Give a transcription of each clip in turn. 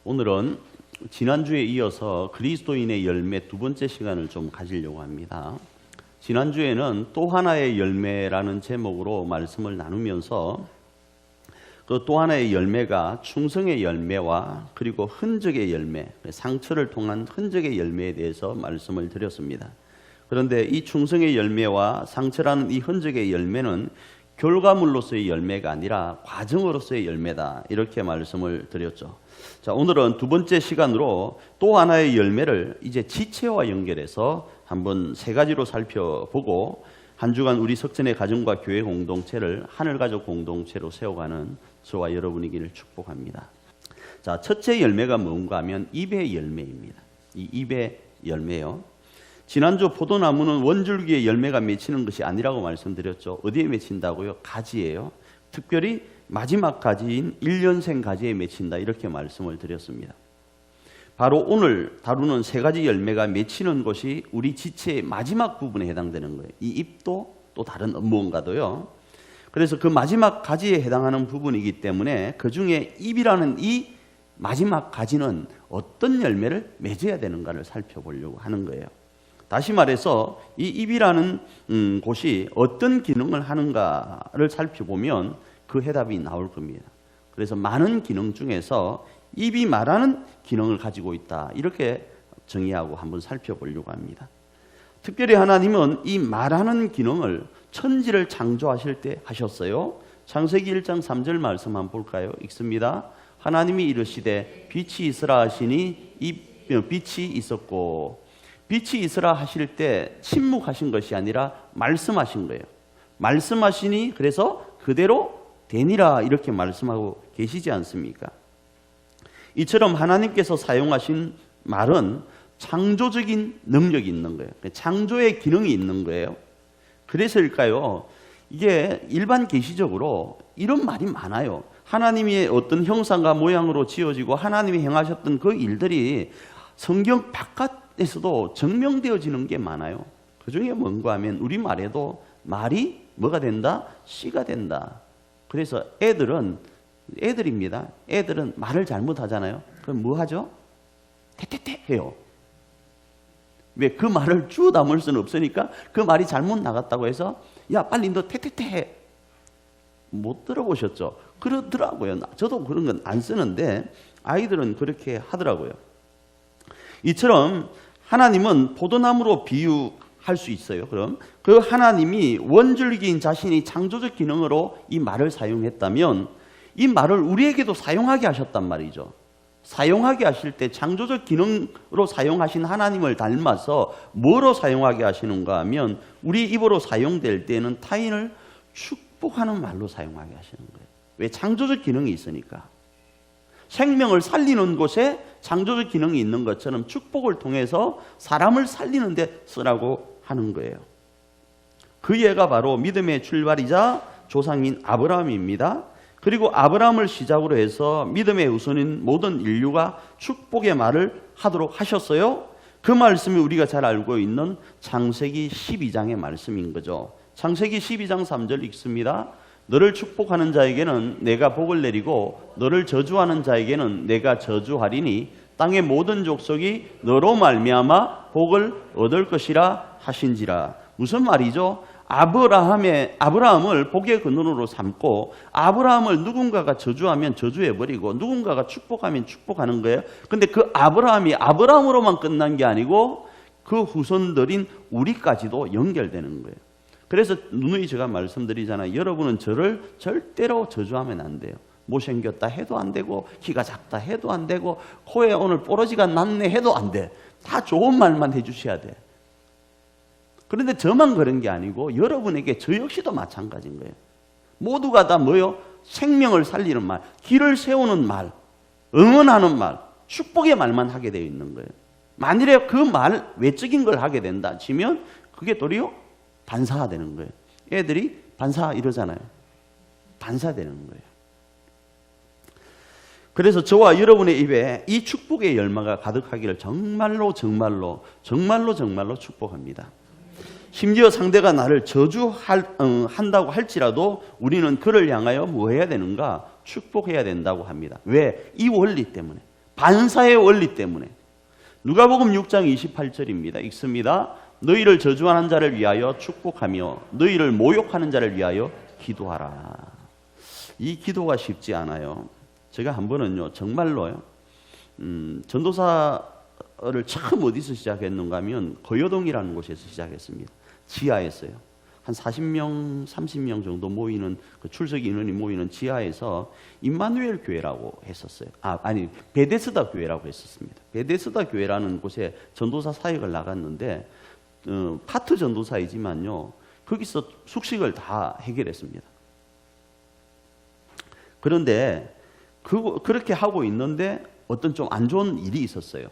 오늘은 지난주에 이어서 그리스도인의 열매 두 번째 시간을 좀 가지려고 합니다. 지난주에는 또 하나의 열매라는 제목으로 말씀을 나누면서 그 또 하나의 열매가 충성의 열매와 그리고 흔적의 열매, 상처를 통한 흔적의 열매에 대해서 말씀을 드렸습니다. 그런데 이 충성의 열매와 상처라는 이 흔적의 열매는 결과물로서의 열매가 아니라 과정으로서의 열매다, 이렇게 말씀을 드렸죠. 자, 오늘은 두 번째 시간으로 또 하나의 열매를 이제 지체와 연결해서 한번 세 가지로 살펴보고 한 주간 우리 석전의 가정과 교회 공동체를 하늘가족 공동체로 세워가는 저와 여러분이기를 축복합니다. 자, 첫째 열매가 뭔가 하면 입의 열매입니다. 이 입의 열매요. 지난주 포도나무는 원줄기에 열매가 맺히는 것이 아니라고 말씀드렸죠. 어디에 맺힌다고요? 가지예요. 특별히 마지막 가지인 1년생 가지에 맺힌다, 이렇게 말씀을 드렸습니다. 바로 오늘 다루는 세 가지 열매가 맺히는 곳이 우리 지체의 마지막 부분에 해당되는 거예요. 이 잎도 또 다른 무언가도요. 그래서 그 마지막 가지에 해당하는 부분이기 때문에 그 중에 잎이라는 이 마지막 가지는 어떤 열매를 맺어야 되는가를 살펴보려고 하는 거예요. 다시 말해서 이 잎이라는 곳이 어떤 기능을 하는가를 살펴보면 그 해답이 나올 겁니다. 그래서 많은 기능 중에서 잎이 말하는 기능을 가지고 있다, 이렇게 정의하고 한번 살펴보려고 합니다. 특별히 하나님은 이 말하는 기능을 천지를 창조하실 때 하셨어요. 창세기 1장 3절 말씀 한번 볼까요? 읽습니다. 하나님이 이르시되 빛이 있으라 하시니 빛이 있었고, 빛이 있으라 하실 때 침묵하신 것이 아니라 말씀하신 거예요. 말씀하시니 그래서 그대로 되니라, 이렇게 말씀하고 계시지 않습니까? 이처럼 하나님께서 사용하신 말은 창조적인 능력이 있는 거예요. 창조의 기능이 있는 거예요. 그래서일까요? 이게 일반 계시적으로 이런 말이 많아요. 하나님의 어떤 형상과 모양으로 지어지고 하나님이 행하셨던 그 일들이 성경 바깥에서도 증명되어지는 게 많아요. 그 중에 뭔가 하면 우리말에도 말이 뭐가 된다? 씨가 된다. 그래서 애들입니다. 애들은 말을 잘못하잖아요. 그럼 뭐 하죠? 태태태 해요. 왜? 그 말을 주워 담을 수는 없으니까 그 말이 잘못 나갔다고 해서 야, 빨리 너 태태태 해. 못 들어보셨죠? 그러더라고요. 저도 그런 건 안 쓰는데 아이들은 그렇게 하더라고요. 이처럼 하나님은 포도나무로 비유할 수 있어요. 그럼 그 하나님이 원줄기인 자신이 창조적 기능으로 이 말을 사용했다면 이 말을 우리에게도 사용하게 하셨단 말이죠. 사용하게 하실 때 창조적 기능으로 사용하신 하나님을 닮아서 뭐로 사용하게 하시는가 하면 우리 입으로 사용될 때는 타인을 축복하는 말로 사용하게 하시는 거예요. 왜? 창조적 기능이 있으니까. 생명을 살리는 곳에 창조적 기능이 있는 것처럼 축복을 통해서 사람을 살리는 데 쓰라고 하는 거예요. 그 예가 바로 믿음의 출발이자 조상인 아브라함입니다. 그리고 아브라함을 시작으로 해서 믿음의 우선인 모든 인류가 축복의 말을 하도록 하셨어요. 그 말씀이 우리가 잘 알고 있는 창세기 12장의 말씀인 거죠. 창세기 12장 3절 읽습니다. 너를 축복하는 자에게는 내가 복을 내리고 너를 저주하는 자에게는 내가 저주하리니 땅의 모든 족속이 너로 말미암아 복을 얻을 것이라 하신지라. 무슨 말이죠? 아브라함을 복의 근원으로 삼고 아브라함을 누군가가 저주하면 저주해버리고 누군가가 축복하면 축복하는 거예요. 근데 그 아브라함이 아브라함으로만 끝난 게 아니고 그 후손들인 우리까지도 연결되는 거예요. 그래서 누누이 제가 말씀드리잖아요. 여러분은 저를 절대로 저주하면 안 돼요. 못생겼다 해도 안 되고 키가 작다 해도 안 되고 코에 오늘 뽀러지가 났네 해도 안 돼. 다 좋은 말만 해주셔야 돼. 그런데 저만 그런 게 아니고 여러분에게 저 역시도 마찬가지인 거예요. 모두가 다 뭐요? 생명을 살리는 말, 길을 세우는 말, 응원하는 말, 축복의 말만 하게 되어 있는 거예요. 만일에 그 말 외적인 걸 하게 된다 치면 그게 도리어 반사가 되는 거예요. 애들이 반사 이러잖아요. 반사되는 거예요. 그래서 저와 여러분의 입에 이 축복의 열매가 가득하기를 정말로 축복합니다. 심지어 상대가 나를 저주한다고 할지라도 우리는 그를 향하여 뭐 해야 되는가? 축복해야 된다고 합니다. 왜? 이 원리 때문에. 반사의 원리 때문에. 누가복음 6장 28절입니다. 읽습니다. 너희를 저주하는 자를 위하여 축복하며 너희를 모욕하는 자를 위하여 기도하라. 이 기도가 쉽지 않아요. 제가 한 번은요, 정말로요, 전도사를 처음 어디서 시작했는가 하면 거여동이라는 곳에서 시작했습니다. 지하에서요. 한 40명, 30명 정도 모이는, 그 출석 인원이 모이는 지하에서 임마누엘 교회라고 했었어요. 아니, 베데스다 교회라고 했었습니다. 베데스다 교회라는 곳에 전도사 사역을 나갔는데, 파트 전도사이지만요, 거기서 숙식을 다 해결했습니다. 그런데, 그렇게 하고 있는데, 어떤 좀 안 좋은 일이 있었어요.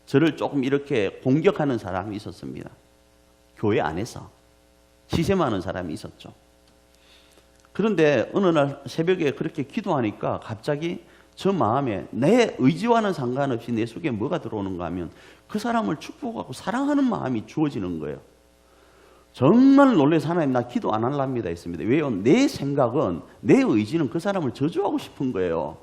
저를 조금 이렇게 공격하는 사람이 있었습니다. 교회 안에서. 시샘하는 사람이 있었죠. 그런데 어느 날 새벽에 그렇게 기도하니까 갑자기 저 마음에 내 의지와는 상관없이 내 속에 뭐가 들어오는가 하면 그 사람을 축복하고 사랑하는 마음이 주어지는 거예요. 정말 놀라서 하나님 나 기도 안 할랍니다 했습니다. 왜요? 내 생각은, 내 의지는 그 사람을 저주하고 싶은 거예요.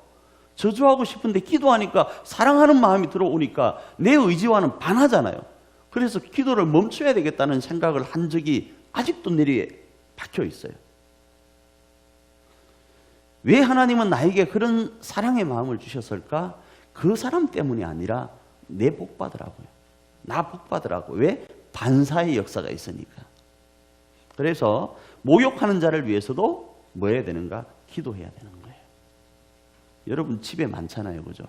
저주하고 싶은데 기도하니까 사랑하는 마음이 들어오니까 내 의지와는 반하잖아요. 그래서 기도를 멈춰야 되겠다는 생각을 한 적이 아직도 내리에 박혀 있어요. 왜 하나님은 나에게 그런 사랑의 마음을 주셨을까? 그 사람 때문이 아니라 내 복 받으라고요. 나 복 받으라고. 왜? 반사의 역사가 있으니까. 그래서 모욕하는 자를 위해서도 뭐 해야 되는가? 기도해야 되는 거예요. 여러분 집에 많잖아요. 그죠?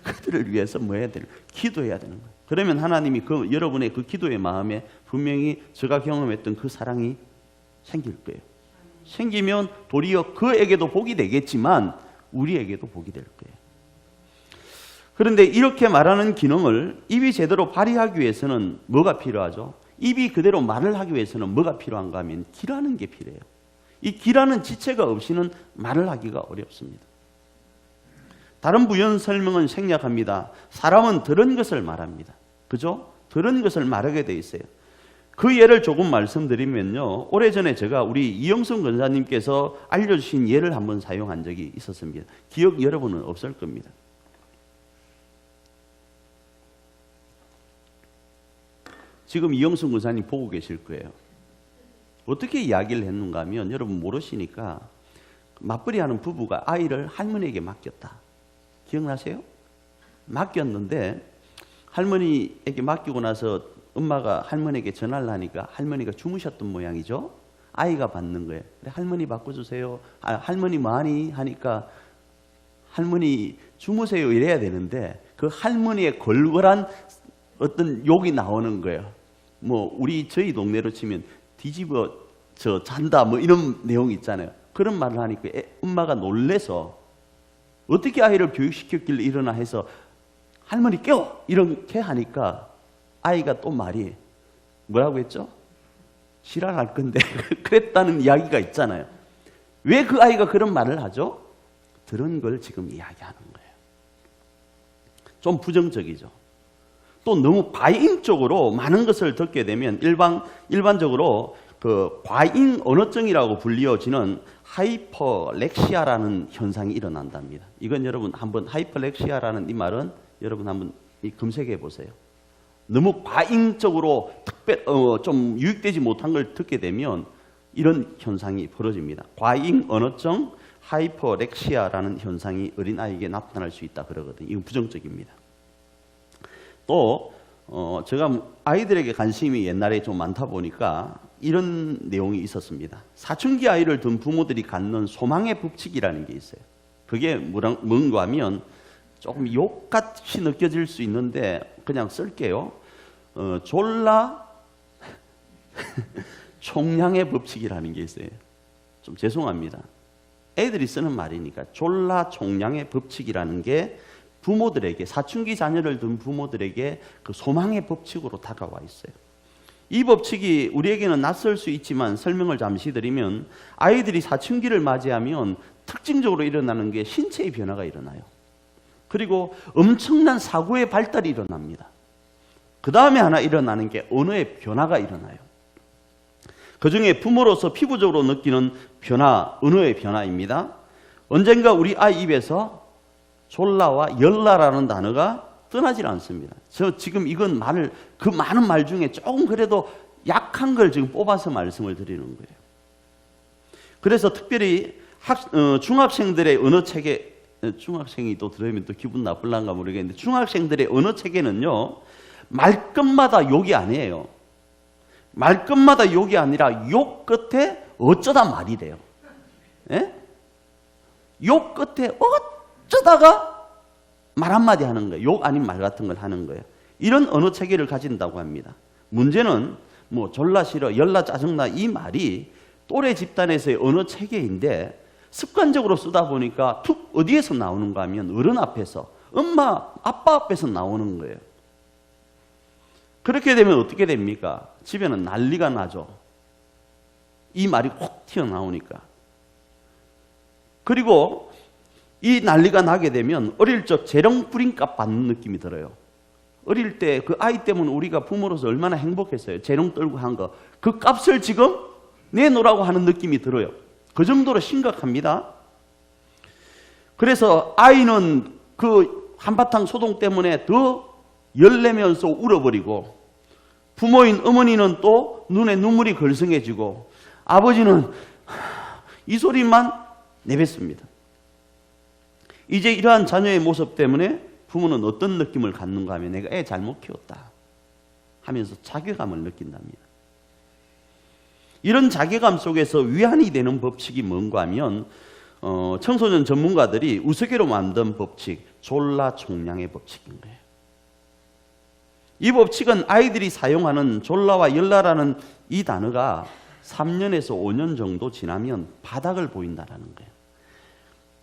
그들을 위해서 뭐 해야 되는 거예요? 기도해야 되는 거예요. 그러면 하나님이 여러분의 그 기도의 마음에 분명히 제가 경험했던 그 사랑이 생길 거예요. 생기면 도리어 그에게도 복이 되겠지만 우리에게도 복이 될 거예요. 그런데 이렇게 말하는 기능을 입이 제대로 발휘하기 위해서는 뭐가 필요하죠? 입이 그대로 말을 하기 위해서는 뭐가 필요한가 하면 기라는 게 필요해요. 이 기라는 지체가 없이는 말을 하기가 어렵습니다. 다른 부연 설명은 생략합니다. 사람은 들은 것을 말합니다. 그죠? 들은 것을 말하게 돼 있어요. 그 예를 조금 말씀드리면요. 오래전에 제가 우리 이영순 권사님께서 알려주신 예를 한번 사용한 적이 있었습니다. 기억 여러분은 없을 겁니다. 지금 이영순 권사님 보고 계실 거예요. 어떻게 이야기를 했는가 하면 여러분 모르시니까 맞벌이 하는 부부가 아이를 할머니에게 맡겼다. 기억나세요? 맡겼는데 할머니에게 맡기고 나서 엄마가 할머니에게 전화를 하니까 할머니가 주무셨던 모양이죠. 아이가 받는 거예요. 그래, 할머니 바꿔주세요. 할머니 뭐하니? 하니까 할머니 주무세요 이래야 되는데 그 할머니의 걸걸한 어떤 욕이 나오는 거예요. 뭐 저희 동네로 치면 뒤집어 잔다 뭐 이런 내용이 있잖아요. 그런 말을 하니까 엄마가 놀래서 어떻게 아이를 교육시켰길래 일어나 해서 할머니 깨워! 이렇게 하니까 아이가 또 말이 뭐라고 했죠? 지랄할 건데 그랬다는 이야기가 있잖아요. 왜 그 아이가 그런 말을 하죠? 들은 걸 지금 이야기하는 거예요. 좀 부정적이죠. 또 너무 과잉적으로 많은 것을 듣게 되면 일반적으로 그 과잉 언어증이라고 불리어지는 하이퍼렉시아라는 현상이 일어난답니다. 이건 여러분 한번 하이퍼렉시아라는 이 말은 여러분 한번 검색해 보세요. 너무 과잉적으로 좀 유익되지 못한 걸 듣게 되면 이런 현상이 벌어집니다. 과잉 언어증 하이퍼렉시아라는 현상이 어린아이에게 나타날 수 있다 그러거든요. 이건 부정적입니다. 또 제가 아이들에게 관심이 옛날에 좀 많다 보니까 이런 내용이 있었습니다. 사춘기 아이를 둔 부모들이 갖는 소망의 법칙이라는 게 있어요. 그게 뭔가 하면 조금 욕같이 느껴질 수 있는데 그냥 쓸게요. 졸라 총량의 법칙이라는 게 있어요. 좀 죄송합니다. 애들이 쓰는 말이니까 졸라 총량의 법칙이라는 게 부모들에게, 사춘기 자녀를 둔 부모들에게 그 소망의 법칙으로 다가와 있어요. 이 법칙이 우리에게는 낯설 수 있지만 설명을 잠시 드리면 아이들이 사춘기를 맞이하면 특징적으로 일어나는 게 신체의 변화가 일어나요. 그리고 엄청난 사고의 발달이 일어납니다. 그 다음에 하나 일어나는 게 언어의 변화가 일어나요. 그 중에 부모로서 피부적으로 느끼는 변화, 언어의 변화입니다. 언젠가 우리 아이 입에서 졸라와 열라라는 단어가 떠나질 않습니다. 저 지금 이건 그 많은 말 중에 조금 그래도 약한 걸 지금 뽑아서 말씀을 드리는 거예요. 그래서 특별히 중학생들의 언어 체계, 중학생이 또 들으면 또 기분 나쁠란가 모르겠는데, 중학생들의 언어 체계는요, 말끝마다 욕이 아니에요. 말끝마다 욕이 아니라 욕 끝에 어쩌다 말이 돼요. 예? 욕 끝에 어쩌다가 말 한마디 하는 거예요. 욕 아닌 말 같은 걸 하는 거예요. 이런 언어 체계를 가진다고 합니다. 문제는 뭐 졸라 싫어, 열나 짜증나 이 말이 또래 집단에서의 언어 체계인데 습관적으로 쓰다 보니까 툭 어디에서 나오는가 하면 어른 앞에서, 엄마, 아빠 앞에서 나오는 거예요. 그렇게 되면 어떻게 됩니까? 집에는 난리가 나죠. 이 말이 콕 튀어나오니까. 그리고 이 난리가 나게 되면 어릴 적 재롱뿌린값 받는 느낌이 들어요. 어릴 때 그 아이 때문에 우리가 부모로서 얼마나 행복했어요. 재롱 떨고 한 거. 그 값을 지금 내놓으라고 하는 느낌이 들어요. 그 정도로 심각합니다. 그래서 아이는 그 한바탕 소동 때문에 더 열내면서 울어버리고, 부모인 어머니는 또 눈에 눈물이 걸성해지고, 아버지는 이 소리만 내뱉습니다. 이제 이러한 자녀의 모습 때문에 부모는 어떤 느낌을 갖는가 하면, 내가 애 잘못 키웠다 하면서 자괴감을 느낀답니다. 이런 자괴감 속에서 위안이 되는 법칙이 뭔가 하면 청소년 전문가들이 우스개로 만든 법칙, 졸라 총량의 법칙인 거예요. 이 법칙은 아이들이 사용하는 졸라와 열라라는 이 단어가 3년에서 5년 정도 지나면 바닥을 보인다는 거예요.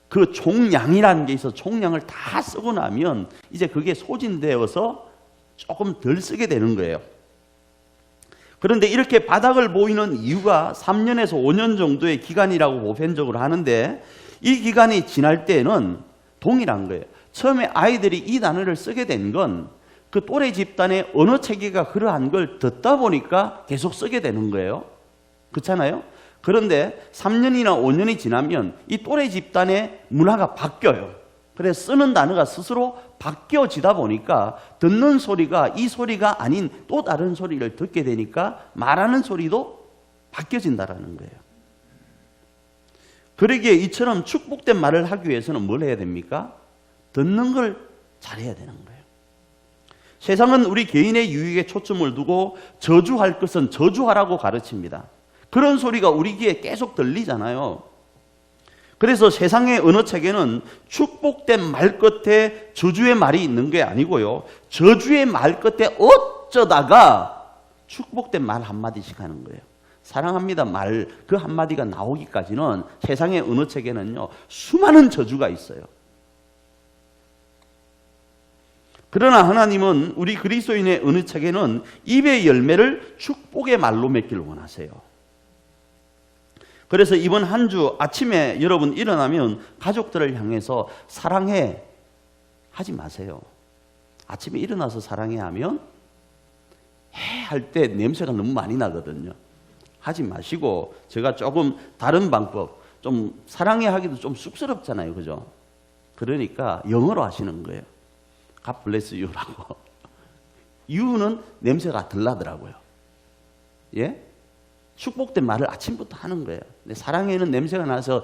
그 총량이라는 게 있어서 총량을 다 쓰고 나면 이제 그게 소진되어서 조금 덜 쓰게 되는 거예요. 그런데 이렇게 바닥을 보이는 이유가 3년에서 5년 정도의 기간이라고 보편적으로 하는데, 이 기간이 지날 때는 동일한 거예요. 처음에 아이들이 이 단어를 쓰게 된 건 그 또래 집단의 언어 체계가 그러한 걸 듣다 보니까 계속 쓰게 되는 거예요. 그렇잖아요? 그런데 3년이나 5년이 지나면 이 또래 집단의 문화가 바뀌어요. 그래서 쓰는 단어가 스스로 바뀌어지다 보니까 듣는 소리가 이 소리가 아닌 또 다른 소리를 듣게 되니까 말하는 소리도 바뀌어진다는 거예요. 그러기에 이처럼 축복된 말을 하기 위해서는 뭘 해야 됩니까? 듣는 걸 잘해야 되는 거예요. 세상은 우리 개인의 유익에 초점을 두고 저주할 것은 저주하라고 가르칩니다. 그런 소리가 우리 귀에 계속 들리잖아요. 그래서 세상의 언어 체계는 축복된 말 끝에 저주의 말이 있는 게 아니고요, 저주의 말 끝에 어쩌다가 축복된 말 한마디씩 하는 거예요. 사랑합니다 말 그 한마디가 나오기까지는 세상의 언어 체계는요, 수많은 저주가 있어요. 그러나 하나님은 우리 그리스도인의 언어 체계는 입의 열매를 축복의 말로 맺기를 원하세요. 그래서 이번 한 주 아침에 여러분 일어나면 가족들을 향해서 사랑해 하지 마세요. 아침에 일어나서 사랑해 하면 해 할 때 냄새가 너무 많이 나거든요. 하지 마시고, 제가 조금 다른 방법, 좀 사랑해 하기도 좀 쑥스럽잖아요. 그죠? 그러니까 영어로 하시는 거예요. God bless you라고. you는 냄새가 덜 나더라고요. 예? 축복된 말을 아침부터 하는 거예요. 근데 사랑에는 냄새가 나서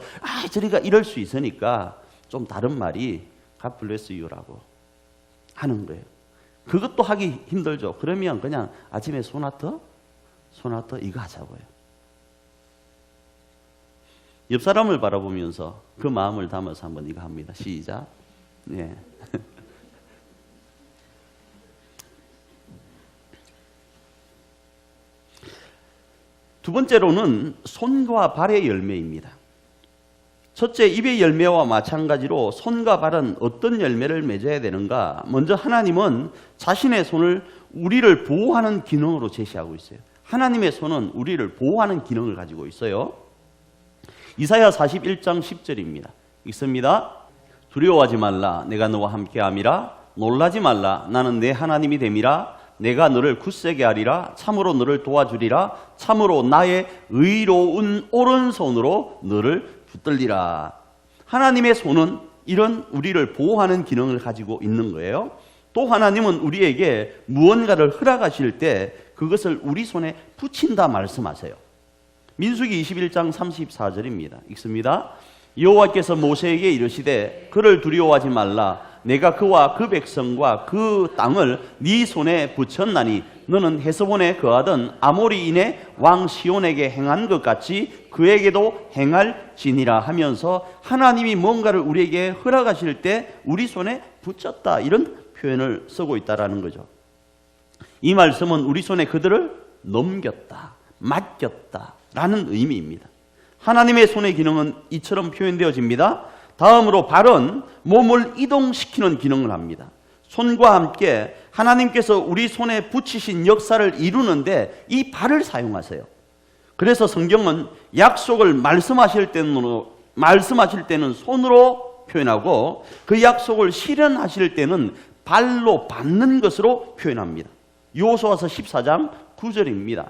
저리가 이럴 수 있으니까 좀 다른 말이 God bless you라고 하는 거예요. 그것도 하기 힘들죠. 그러면 그냥 아침에 소나터 이거 하자고요. 옆 사람을 바라보면서 그 마음을 담아서 한번 이거 합니다. 시작. 예. 두 번째로는 손과 발의 열매입니다. 첫째, 입의 열매와 마찬가지로 손과 발은 어떤 열매를 맺어야 되는가? 먼저 하나님은 자신의 손을 우리를 보호하는 기능으로 제시하고 있어요. 하나님의 손은 우리를 보호하는 기능을 가지고 있어요. 이사야 41장 10절입니다. 읽습니다. 두려워하지 말라. 내가 너와 함께함이라. 놀라지 말라. 나는 내 하나님이 됨이라. 내가 너를 굳세게 하리라. 참으로 너를 도와주리라. 참으로 나의 의로운 오른손으로 너를 붙들리라. 하나님의 손은 이런 우리를 보호하는 기능을 가지고 있는 거예요. 또 하나님은 우리에게 무언가를 허락하실 때 그것을 우리 손에 붙인다 말씀하세요. 민수기 21장 34절입니다. 읽습니다. 여호와께서 모세에게 이르시되 그를 두려워하지 말라. 내가 그와 그 백성과 그 땅을 네 손에 붙였나니 너는 헤스본에 거하던 아모리인의 왕 시온에게 행한 것 같이 그에게도 행할지니라 하면서 하나님이 뭔가를 우리에게 허락하실 때 우리 손에 붙였다, 이런 표현을 쓰고 있다라는 거죠. 이 말씀은 우리 손에 그들을 넘겼다, 맡겼다라는 의미입니다. 하나님의 손의 기능은 이처럼 표현되어집니다. 다음으로 발은 몸을 이동시키는 기능을 합니다. 손과 함께 하나님께서 우리 손에 붙이신 역사를 이루는데 이 발을 사용하세요. 그래서 성경은 약속을 말씀하실 때는 손으로 표현하고 그 약속을 실현하실 때는 발로 밟는 것으로 표현합니다. 여호수아서 14장 9절입니다.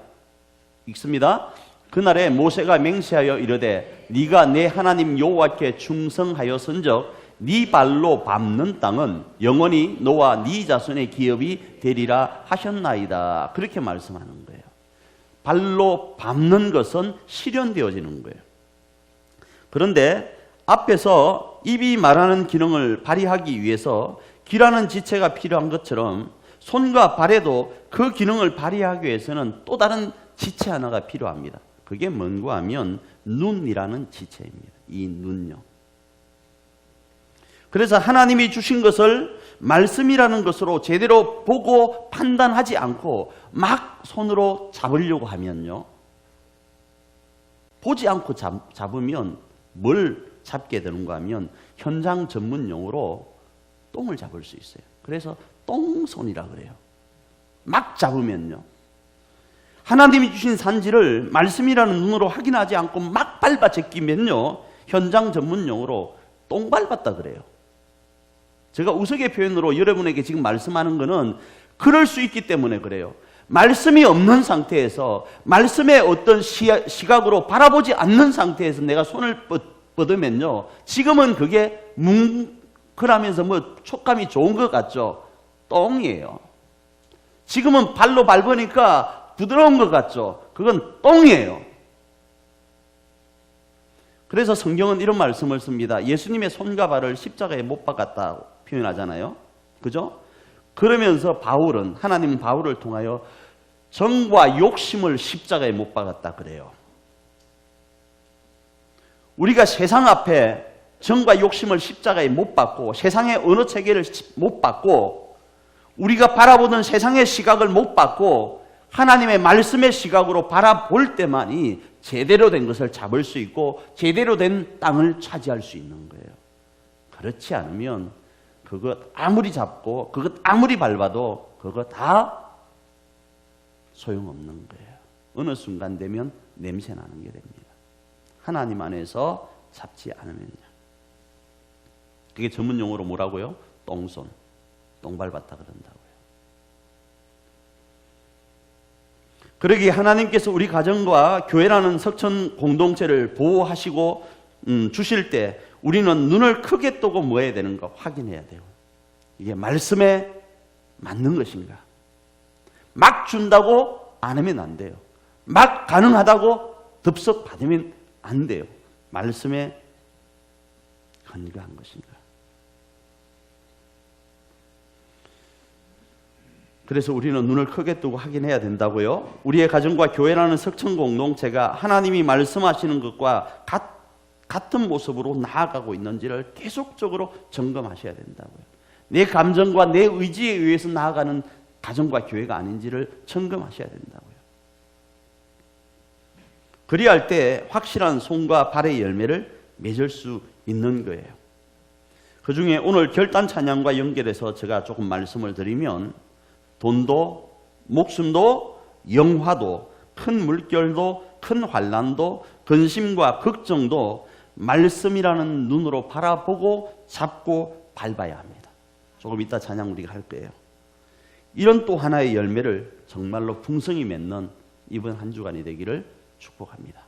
읽습니다. 그날에 모세가 맹세하여 이르되 네가 내 하나님 여호와께 충성하였은즉 네 발로 밟는 땅은 영원히 너와 네 자손의 기업이 되리라 하셨나이다. 그렇게 말씀하는 거예요. 발로 밟는 것은 실현되어지는 거예요. 그런데 앞에서 입이 말하는 기능을 발휘하기 위해서 귀라는 지체가 필요한 것처럼 손과 발에도 그 기능을 발휘하기 위해서는 또 다른 지체 하나가 필요합니다. 그게 뭔가 하면 눈이라는 지체입니다. 이 눈요. 그래서 하나님이 주신 것을 말씀이라는 것으로 제대로 보고 판단하지 않고 막 손으로 잡으려고 하면요, 보지 않고 잡으면 뭘 잡게 되는가 하면 현장 전문 용어로 똥을 잡을 수 있어요. 그래서 똥손이라 그래요. 막 잡으면요, 하나님이 주신 산지를 말씀이라는 눈으로 확인하지 않고 막 밟아 제끼면요, 현장 전문 용어로 똥 밟았다 그래요. 제가 우스개 표현으로 여러분에게 지금 말씀하는 거는 그럴 수 있기 때문에 그래요. 말씀이 없는 상태에서 말씀의 어떤 시각으로 바라보지 않는 상태에서 내가 손을 뻗으면요, 지금은 그게 뭉클하면서 뭐 촉감이 좋은 것 같죠? 똥이에요. 지금은 발로 밟으니까 부드러운 것 같죠? 그건 똥이에요. 그래서 성경은 이런 말씀을 씁니다. 예수님의 손과 발을 십자가에 못 박았다고 표현하잖아요. 그죠? 그러면서 바울은, 하나님은 바울을 통하여 정과 욕심을 십자가에 못 박았다 그래요. 우리가 세상 앞에 정과 욕심을 십자가에 못 박고 세상의 어느 체계를 못 박고 우리가 바라보던 세상의 시각을 못 박고 하나님의 말씀의 시각으로 바라볼 때만이 제대로 된 것을 잡을 수 있고 제대로 된 땅을 차지할 수 있는 거예요. 그렇지 않으면 그것 아무리 잡고 그것 아무리 밟아도 그거 다 소용없는 거예요. 어느 순간 되면 냄새 나는 게 됩니다. 하나님 안에서 잡지 않으면요. 그게 전문 용어로 뭐라고요? 똥손, 똥 밟았다 그런다고요. 그러기에 하나님께서 우리 가정과 교회라는 석천 공동체를 보호하시고 주실 때 우리는 눈을 크게 뜨고 뭐 해야 되는가 확인해야 돼요. 이게 말씀에 맞는 것인가. 막 준다고 안 하면 안 돼요. 막 가능하다고 덥석 받으면 안 돼요. 말씀에 근거한 것인가. 그래서 우리는 눈을 크게 뜨고 확인해야 된다고요. 우리의 가정과 교회라는 석천 공동체가 하나님이 말씀하시는 것과 같은 모습으로 나아가고 있는지를 계속적으로 점검하셔야 된다고요. 내 감정과 내 의지에 의해서 나아가는 가정과 교회가 아닌지를 점검하셔야 된다고요. 그리할 때 확실한 손과 발의 열매를 맺을 수 있는 거예요. 그 중에 오늘 결단 찬양과 연결해서 제가 조금 말씀을 드리면 돈도 목숨도 영화도 큰 물결도 큰 환난도 근심과 걱정도 말씀이라는 눈으로 바라보고 잡고 밟아야 합니다. 조금 이따 찬양 우리가 할 거예요. 이런 또 하나의 열매를 정말로 풍성히 맺는 이번 한 주간이 되기를 축복합니다.